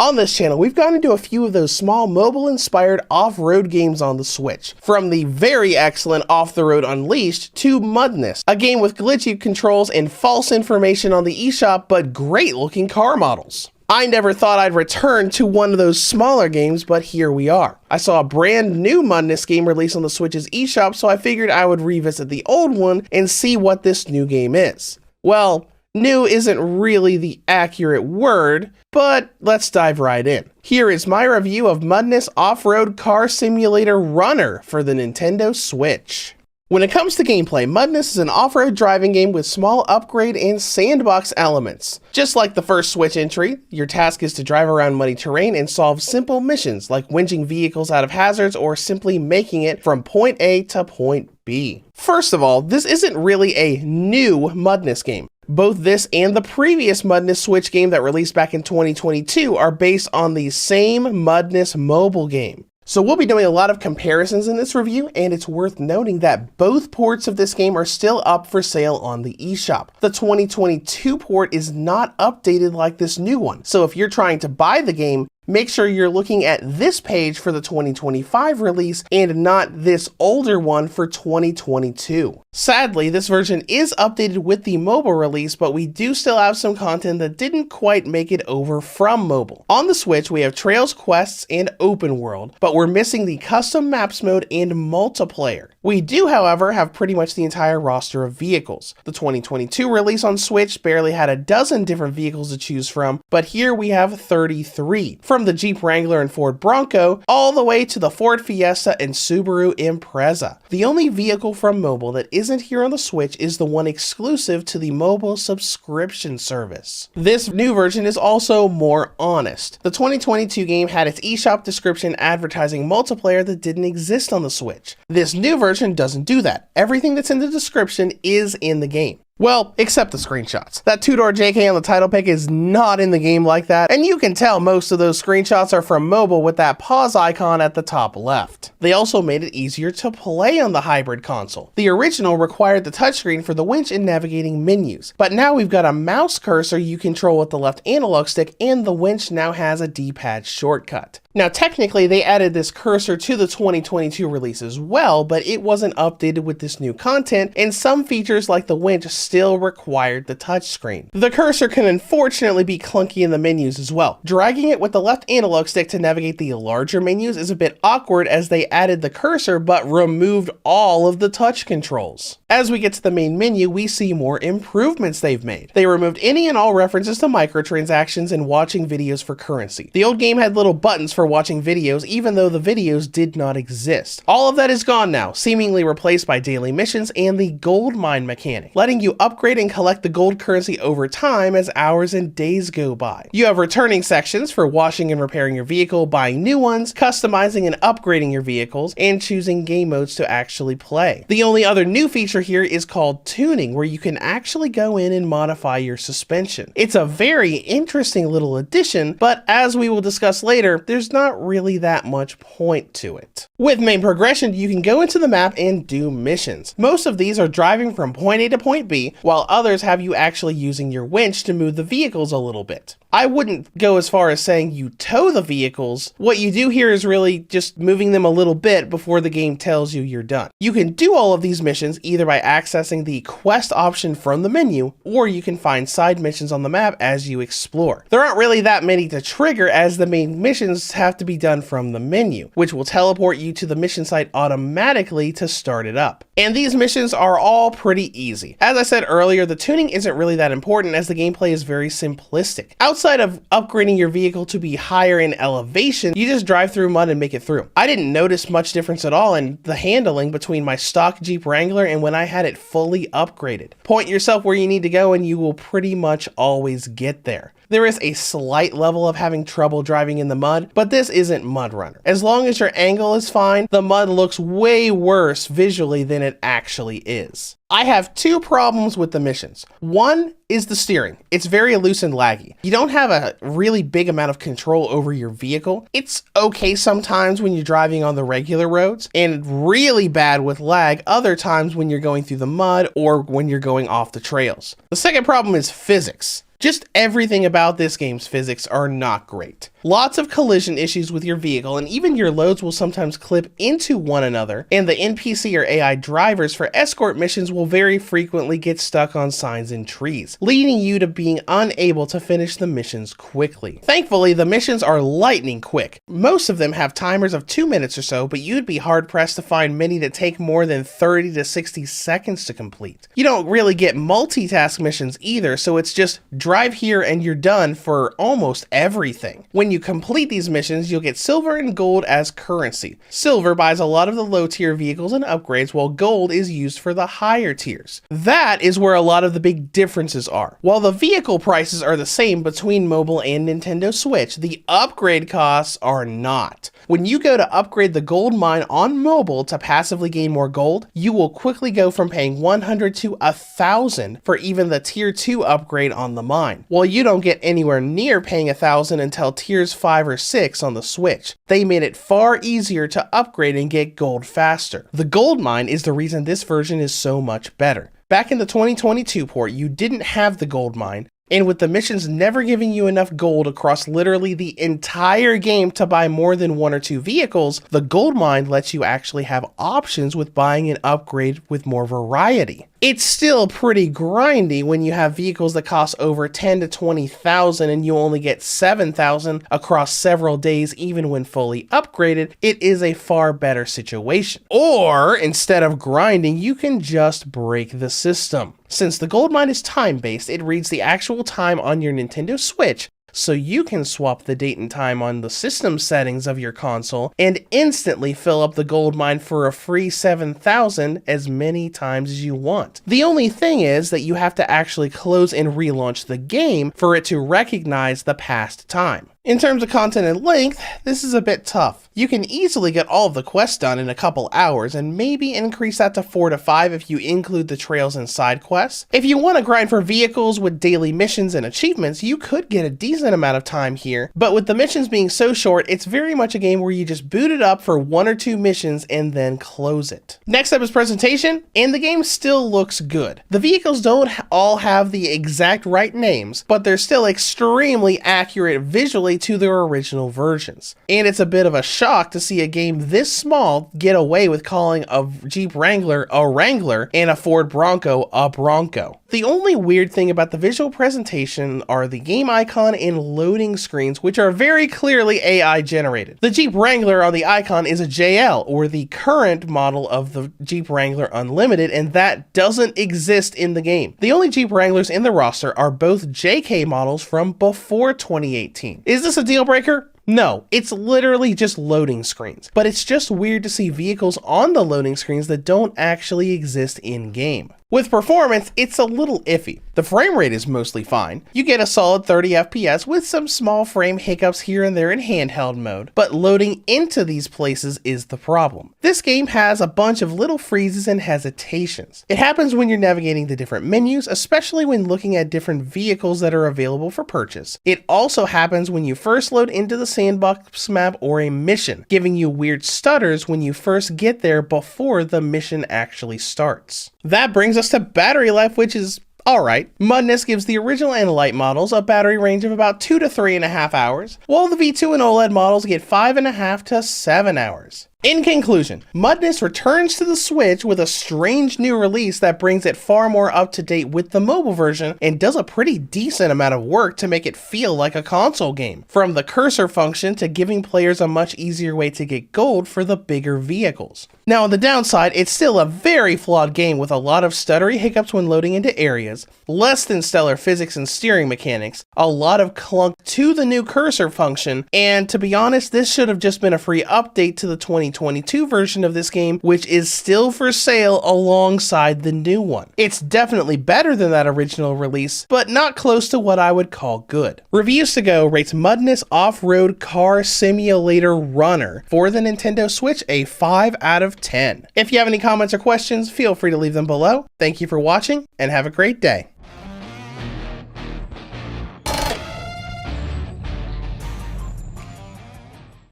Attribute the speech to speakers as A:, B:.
A: On this channel, we've gone into a few of those small mobile-inspired off-road games on the Switch, from the very excellent Off the Road Unleashed to Mudness, a game with glitchy controls and false information on the eShop, but great-looking car models. I never thought I'd return to one of those smaller games, but here we are. I saw a brand new Mudness game released on the Switch's eShop, so I figured I would revisit the old one and see what this new game is. Well, new isn't really the accurate word, but let's dive right in. Here is my review of Mudness Off-Road Car Simulator Runner for the Nintendo Switch. When it comes to gameplay, Mudness is an off-road driving game with small upgrade and sandbox elements. Just like the first Switch entry, your task is to drive around muddy terrain and solve simple missions like winching vehicles out of hazards or simply making it from point A to point B. First of all, this isn't really a new Mudness game. Both this and the previous Mudness Switch game that released back in 2022 are based on the same Mudness mobile game. So we'll be doing a lot of comparisons in this review, and it's worth noting that both ports of this game are still up for sale on the eShop. The 2022 port is not updated like this new one, so if you're trying to buy the game, make sure you're looking at this page for the 2025 release and not this older one for 2022. Sadly, this version is updated with the mobile release, but we do still have some content that didn't quite make it over from mobile. On the Switch, we have Trails, Quests, and Open World, but we're missing the Custom Maps mode and multiplayer. We do, however, have pretty much the entire roster of vehicles. The 2022 release on Switch barely had a dozen different vehicles to choose from, but here we have 33. From the Jeep Wrangler and Ford Bronco, all the way to the Ford Fiesta and Subaru Impreza. The only vehicle from mobile that isn't here on the Switch is the one exclusive to the mobile subscription service. This new version is also more honest. The 2022 game had its eShop description advertising multiplayer that didn't exist on the Switch. This new version doesn't do that. Everything that's in the description is in the game. Well, except the screenshots. That two-door JK on the title pic is not in the game like that, and you can tell most of those screenshots are from mobile with that pause icon at the top left. They also made it easier to play on the hybrid console. The original required the touchscreen for the winch and navigating menus, but now we've got a mouse cursor you control with the left analog stick, and the winch now has a D-pad shortcut. Now technically they added this cursor to the 2022 release as well, but it wasn't updated with this new content, and some features like the winch still required the touchscreen. The cursor can unfortunately be clunky in the menus as well. Dragging it with the left analog stick to navigate the larger menus is a bit awkward as they added the cursor but removed all of the touch controls. As we get to the main menu, we see more improvements they've made. They removed any and all references to microtransactions and watching videos for currency. The old game had little buttons for watching videos even though the videos did not exist. All of that is gone now, seemingly replaced by daily missions and the gold mine mechanic, letting you upgrade and collect the gold currency over time as hours and days go by. You have returning sections for washing and repairing your vehicle, buying new ones, customizing and upgrading your vehicles, and choosing game modes to actually play. The only other new feature here is called tuning, where you can actually go in and modify your suspension. It's a very interesting little addition, but as we will discuss later, there's not really that much point to it. With main progression, you can go into the map and do missions. Most of these are driving from point A to point B, while others have you actually using your winch to move the vehicles a little bit. I wouldn't go as far as saying you tow the vehicles. What you do here is really just moving them a little bit before the game tells you you're done. You can do all of these missions either by accessing the quest option from the menu, or you can find side missions on the map as you explore. There aren't really that many to trigger as the main missions have to be done from the menu, which will teleport you to the mission site automatically to start it up. And these missions are all pretty easy. As I said earlier, the tuning isn't really that important as the gameplay is very simplistic. Outside of upgrading your vehicle to be higher in elevation, you just drive through mud and make it through. I didn't notice much difference at all in the handling between my stock Jeep Wrangler and when I had it fully upgraded. Point yourself where you need to go and you will pretty much always get there. There is a slight level of having trouble driving in the mud, but this isn't Mud Runner. As long as your angle is fine, the mud looks way worse visually than it actually is. I have two problems with the missions. One is the steering. It's very loose and laggy. You don't have a really big amount of control over your vehicle. It's okay sometimes when you're driving on the regular roads, and really bad with lag other times when you're going through the mud or when you're going off the trails. The second problem is physics. Just everything about this game's physics are not great. Lots of collision issues with your vehicle, and even your loads will sometimes clip into one another, and the NPC or AI drivers for escort missions will very frequently get stuck on signs and trees, leading you to being unable to finish the missions quickly. Thankfully, the missions are lightning quick. Most of them have timers of 2 minutes or so, but you'd be hard pressed to find many that take more than 30 to 60 seconds to complete. You don't really get multitask missions either, so it's just drive here and you're done for almost everything. When you complete these missions, you'll get silver and gold as currency. Silver buys a lot of the low tier vehicles and upgrades, while gold is used for the higher tiers. That is where a lot of the big differences are. While the vehicle prices are the same between mobile and Nintendo Switch, the upgrade costs are not. When you go to upgrade the gold mine on mobile to passively gain more gold, you will quickly go from paying 100 to 1,000 for even the tier 2 upgrade on the mine, while you don't get anywhere near paying 1,000 until tiers 5 or 6 on the Switch. They made it far easier to upgrade and get gold faster. The gold mine is the reason this version is so much better. Back in the 2022 port, you didn't have the gold mine, and with the missions never giving you enough gold across literally the entire game to buy more than 1 or 2 vehicles, the gold mine lets you actually have options with buying an upgrade with more variety. It's still pretty grindy when you have vehicles that cost over 10 to 20,000 and you only get 7,000 across several days even when fully upgraded. It is a far better situation. Or instead of grinding, you can just break the system. Since the gold mine is time-based, it reads the actual time on your Nintendo Switch, so you can swap the date and time on the system settings of your console and instantly fill up the gold mine for a free 7,000 as many times as you want. The only thing is that you have to actually close and relaunch the game for it to recognize the past time. In terms of content and length, this is a bit tough. You can easily get all of the quests done in a couple hours and maybe increase that to 4 to 5 if you include the trails and side quests. If you want to grind for vehicles with daily missions and achievements, you could get a decent amount of time here, but with the missions being so short, it's very much a game where you just boot it up for 1 or 2 missions and then close it. Next up is presentation, and the game still looks good. The vehicles don't all have the exact right names, but they're still extremely accurate visually to their original versions. And it's a bit of a shock to see a game this small get away with calling a Jeep Wrangler a Wrangler and a Ford Bronco a Bronco. The only weird thing about the visual presentation are the game icon and loading screens, which are very clearly AI generated. The Jeep Wrangler on the icon is a JL, or the current model of the Jeep Wrangler Unlimited, and that doesn't exist in the game. The only Jeep Wranglers in the roster are both JK models from before 2018. Is this a deal breaker? No, it's literally just loading screens. But it's just weird to see vehicles on the loading screens that don't actually exist in game. With performance, it's a little iffy. The frame rate is mostly fine. You get a solid 30 FPS with some small frame hiccups here and there in handheld mode, but loading into these places is the problem. This game has a bunch of little freezes and hesitations. It happens when you're navigating the different menus, especially when looking at different vehicles that are available for purchase. It also happens when you first load into the sandbox map or a mission, giving you weird stutters when you first get there before the mission actually starts. That brings us to battery life, which is alright. Mudness gives the original and light models a battery range of about 2 to 3.5 hours, while the V2 and OLED models get 5.5 to 7 hours. In conclusion, Mudness returns to the Switch with a strange new release that brings it far more up to date with the mobile version and does a pretty decent amount of work to make it feel like a console game, from the cursor function to giving players a much easier way to get gold for the bigger vehicles. Now on the downside, it's still a very flawed game with a lot of stuttery hiccups when loading into areas, less than stellar physics and steering mechanics, a lot of clunk to the new cursor function, and to be honest, this should have just been a free update to the 2022 version of this game, which is still for sale alongside the new one. It's definitely better than that original release, but not close to what I would call good. Reviews to Go rates Mudness Off-Road Car Simulator Runner for the Nintendo Switch a 5 out of 10. If you have any comments or questions, feel free to leave them below. Thank you for watching, and have a great day.